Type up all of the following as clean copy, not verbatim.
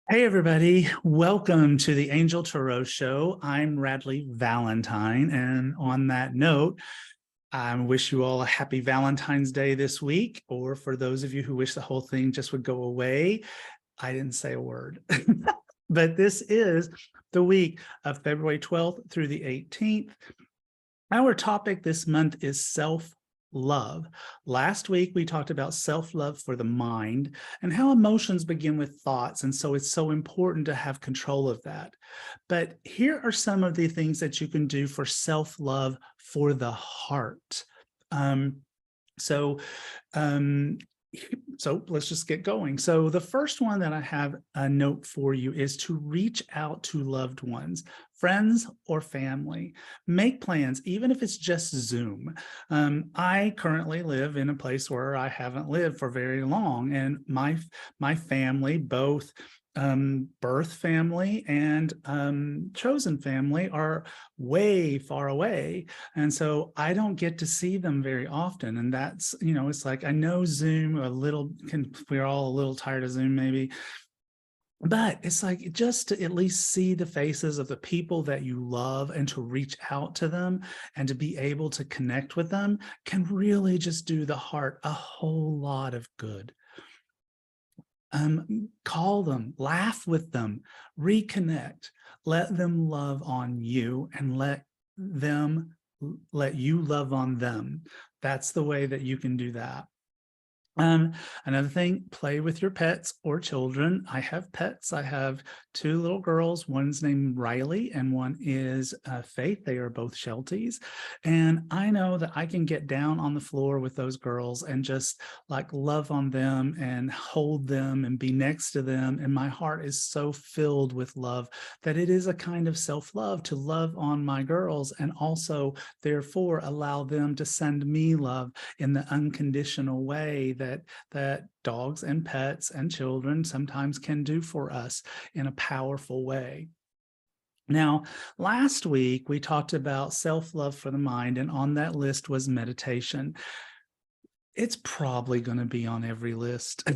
Hey, everybody. Welcome to the Angel Tarot Show. I'm Radley Valentine. And on that note, I wish you all a happy Valentine's Day this week. Or for those of you who wish the whole thing just would go away, I didn't say a word. But this is the week of February 12th through the 18th. Our topic this month is self-love. Last week, we talked about self-love for the mind and how emotions begin with thoughts. And so it's so important to have control of that. But here are some of the things that you can do for self-love for the heart. So let's just get going. So the first one that I have a note for you is to reach out to loved ones, friends or family. Make plans, even if it's just Zoom. I currently live in a place where I haven't lived for very long, and my family, both birth family and chosen family, are way far away, and so I don't get to see them very often. And that's, it's like, I know Zoom we're all a little tired of Zoom maybe, but it's like, just to at least see the faces of the people that you love and to reach out to them and to be able to connect with them can really just do the heart a whole lot of good. Call them, laugh with them, reconnect, let them love on you, and let you love on them. That's the way that you can do that. Another thing, play with your pets or children. I have pets. I have two little girls. One's named Riley and one is Faith. They are both Shelties. And I know that I can get down on the floor with those girls and just like love on them and hold them and be next to them. And my heart is so filled with love that it is a kind of self-love to love on my girls, and also therefore allow them to send me love in the unconditional way that dogs and pets and children sometimes can do for us in a powerful way. Now, last week, we talked about self-love for the mind, and on that list was meditation. It's probably going to be on every list.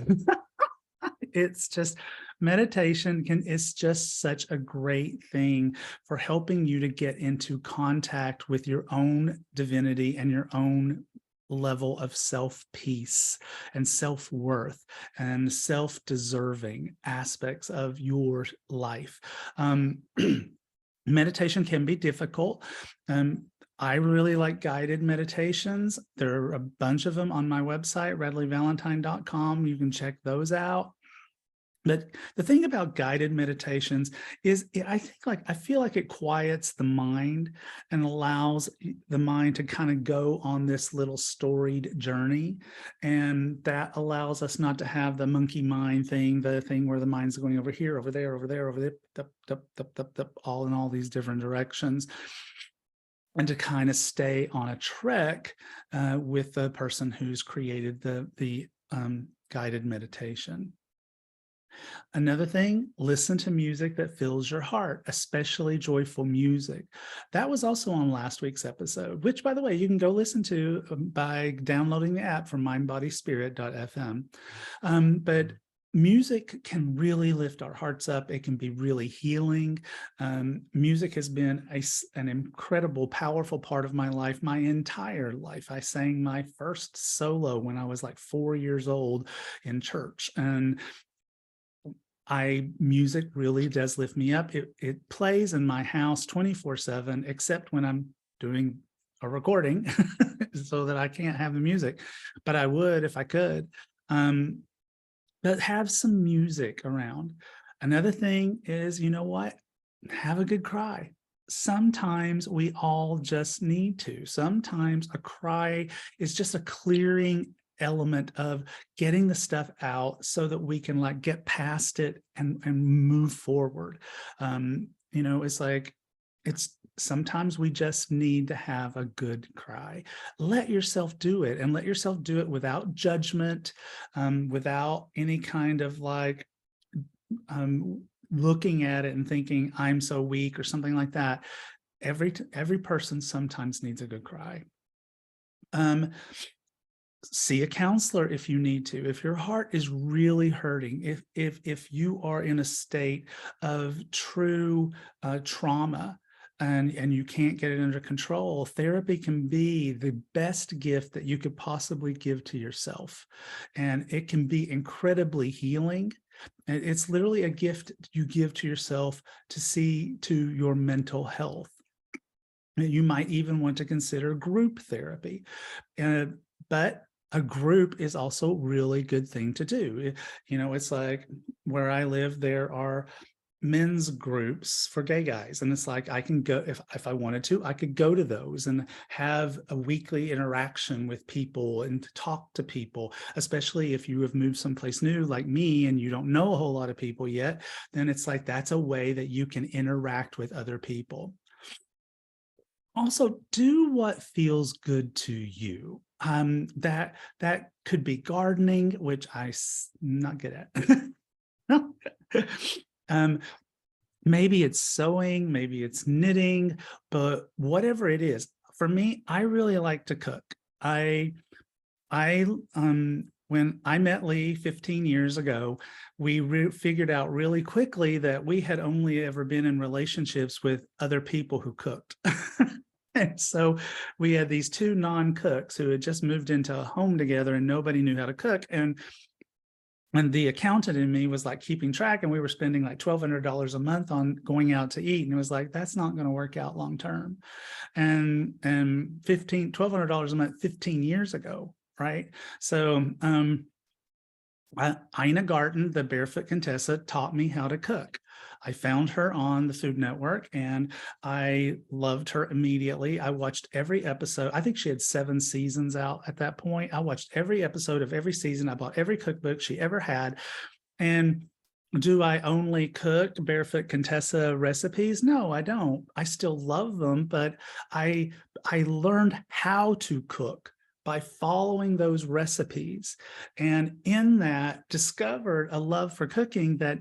It's just, meditation is just such a great thing for helping you to get into contact with your own divinity and your own level of self-peace and self-worth and self-deserving aspects of your life. Meditation can be difficult. I really like guided meditations. There are a bunch of them on my website, radleyvalentine.com. You can check those out. But the thing about guided meditations is, I feel like it quiets the mind and allows the mind to kind of go on this little storied journey. And that allows us not to have the monkey mind thing, the thing where the mind's going over here, over there, over there, over there, all in all these different directions. And to kind of stay on a trek with the person who's created the guided meditation. Another thing, listen to music that fills your heart, especially joyful music. That was also on last week's episode, which, by the way, you can go listen to by downloading the app from mindbodyspirit.fm. But music can really lift our hearts up. It can be really healing. Music has been an incredible, powerful part of my life, my entire life. I sang my first solo when I was like 4 years old in church, and music really does lift me up. It plays in my house 24/7, except when I'm doing a recording so that I can't have the music, but I would if I could. But have some music around. Another thing is, you know what? Have a good cry. Sometimes we all just need to. Sometimes a cry is just a clearing element of getting the stuff out so that we can like get past it and move forward. It's like, sometimes we just need to have a good cry. Let yourself do it, and let yourself do it without judgment, without any kind of like looking at it and thinking I'm so weak or something like that. Every person sometimes needs a good cry. See a counselor if you need to. If your heart is really hurting, if you are in a state of true trauma, and you can't get it under control, therapy can be the best gift that you could possibly give to yourself. And it can be incredibly healing. And it's literally a gift you give to yourself to see to your mental health. You might even want to consider group therapy. But a group is also a really good thing to do. It's like where I live, there are men's groups for gay guys. And it's like, I can go, if I wanted to, I could go to those and have a weekly interaction with people and talk to people, especially if you have moved someplace new like me and you don't know a whole lot of people yet, then it's like, that's a way that you can interact with other people. Also, do what feels good to you. That could be gardening, which I'm not good at. Maybe it's sewing, maybe it's knitting, but whatever it is, for me, I really like to cook. When I met Lee 15 years ago, we figured out really quickly that we had only ever been in relationships with other people who cooked. And so we had these two non-cooks who had just moved into a home together and nobody knew how to cook. And the accountant in me was like keeping track, and we were spending like $1,200 a month on going out to eat. And it was like, that's not going to work out long term. And $1,200 a month 15 years ago, right? So Ina Garten, the Barefoot Contessa, taught me how to cook. I found her on the Food Network and I loved her immediately. I watched every episode. I think she had 7 seasons out at that point. I watched every episode of every season. I bought every cookbook she ever had. And do I only cook Barefoot Contessa recipes? No, I don't. I still love them, but I learned how to cook by following those recipes. And in that, discovered a love for cooking that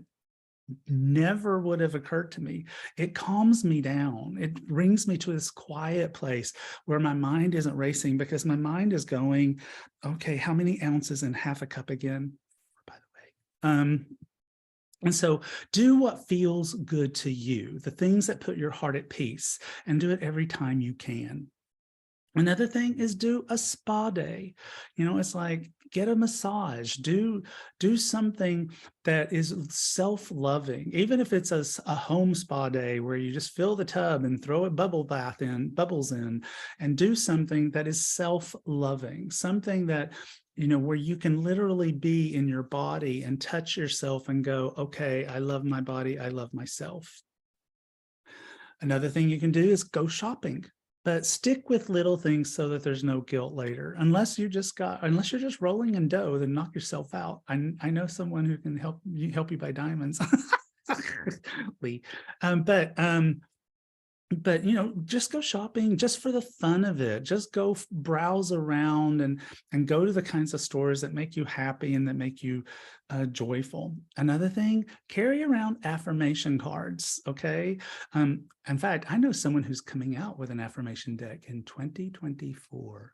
never would have occurred to me. It calms me down. It brings me to this quiet place where my mind isn't racing, because my mind is going, okay, how many ounces in half a cup again, by the way? And so do what feels good to you, the things that put your heart at peace, and do it every time you can. Another thing is do a spa day. It's like, get a massage, do something that is self-loving, even if it's a home spa day where you just fill the tub and throw a bubbles in, and do something that is self-loving, something that, where you can literally be in your body and touch yourself and go, okay, I love my body, I love myself. Another thing you can do is go shopping. But stick with little things so that there's no guilt later. Unless you're just rolling in dough, then knock yourself out. I know someone who can help you buy diamonds. Lee. But just go shopping just for the fun of it. Just go browse around and go to the kinds of stores that make you happy and that make you joyful. Another thing, carry around affirmation cards. Okay. In fact, I know someone who's coming out with an affirmation deck in 2024.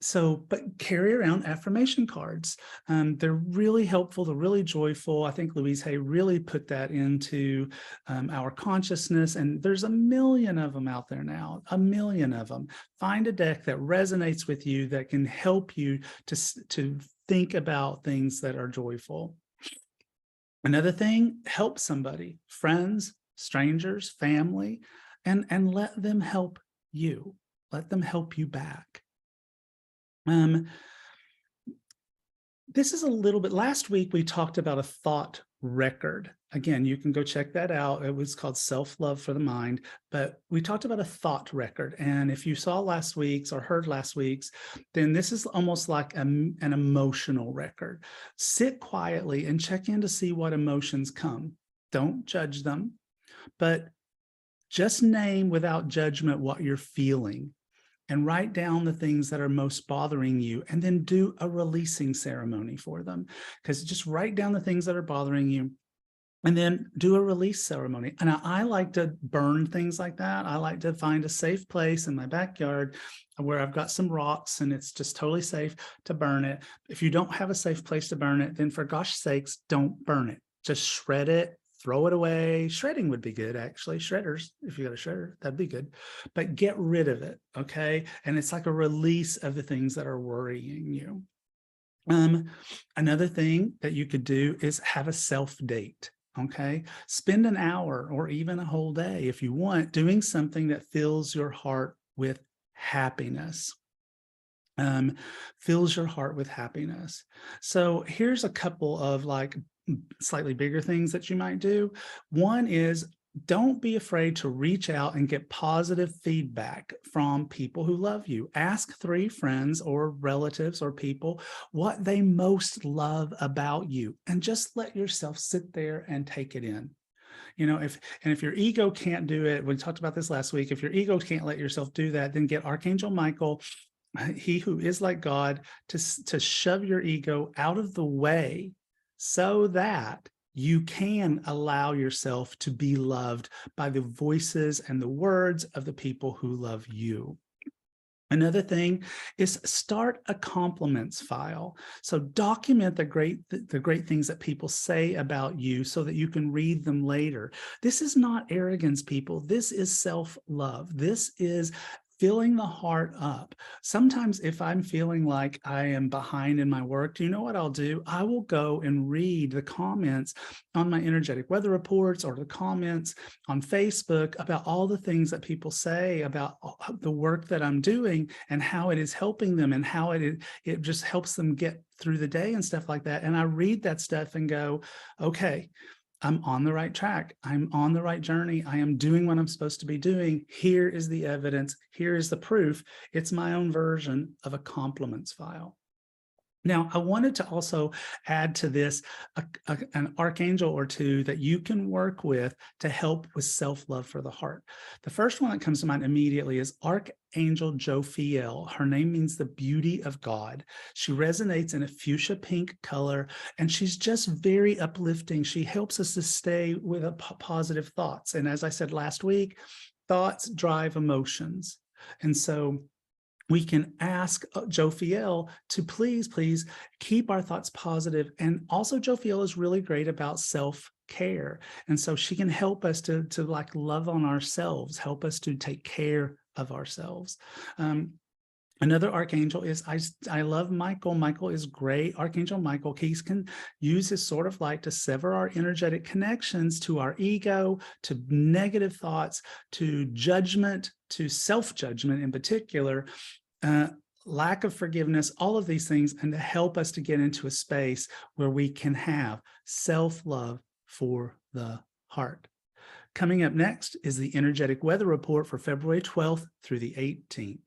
So, but carry around affirmation cards. They're really helpful. They're really joyful. I think Louise Hay really put that into our consciousness. And there's a million of them out there now, a million of them. Find a deck that resonates with you, that can help you to think about things that are joyful. Another thing, help somebody, friends, strangers, family, and let them help you. Let them help you back. This is a little bit, last week we talked about a thought record. Again, you can go check that out. It was called Self-Love for the Mind, but we talked about a thought record. And if you saw last week's or heard last week's, then this is almost like an emotional record. Sit quietly and check in to see what emotions come. Don't judge them, but just name without judgment what you're feeling. And write down the things that are most bothering you, and then do a releasing ceremony for them. Because just write down the things that are bothering you, And then do a release ceremony. And I like to burn things like that. I like to find a safe place in my backyard where I've got some rocks and it's just totally safe to burn it. If you don't have a safe place to burn it, then for gosh sakes, don't burn it. Just shred it, throw it away. Shredding would be good, actually. Shredders, if you got a shredder, that'd be good. But get rid of it, okay? And it's like a release of the things that are worrying you. Another thing that you could do is have a self date. Okay, spend an hour or even a whole day if you want doing something that fills your heart with happiness. Fills your heart with happiness. So here's a couple of like slightly bigger things that you might do. One is don't be afraid to reach out and get positive feedback from people who love you. Ask 3 friends or relatives or people what they most love about you, and just let yourself sit there and take it in. You know, if your ego can't do it, we talked about this last week, if your ego can't let yourself do that, then get Archangel Michael, he who is like God, to shove your ego out of the way so that you can allow yourself to be loved by the voices and the words of the people who love you. Another thing is start a compliments file. So document the great things that people say about you so that you can read them later. This is not arrogance, people. This is self-love. This is filling the heart up. Sometimes if I'm feeling like I am behind in my work, do you know what I'll do? I will go and read the comments on my energetic weather reports or the comments on Facebook about all the things that people say about the work that I'm doing and how it is helping them and how it just helps them get through the day and stuff like that. And I read that stuff and go, okay, I'm on the right track. I'm on the right journey. I am doing what I'm supposed to be doing. Here is the evidence. Here is the proof. It's my own version of a compliments file. Now, I wanted to also add to this an archangel or two that you can work with to help with self-love for the heart. The first one that comes to mind immediately is Archangel Jophiel. Her name means the beauty of God. She resonates in a fuchsia pink color, and she's just very uplifting. She helps us to stay with positive thoughts. And as I said last week, thoughts drive emotions. And so we can ask Jophiel to please keep our thoughts positive. And also Jophiel is really great about self-care. And so she can help us to like love on ourselves, help us to take care of ourselves. Another archangel is, I love Michael. Michael is great. Archangel Michael, he can use his sort of light to sever our energetic connections to our ego, to negative thoughts, to judgment, to self-judgment in particular, lack of forgiveness, all of these things, and to help us to get into a space where we can have self-love for the heart. Coming up next is the energetic weather report for February 12th through the 18th.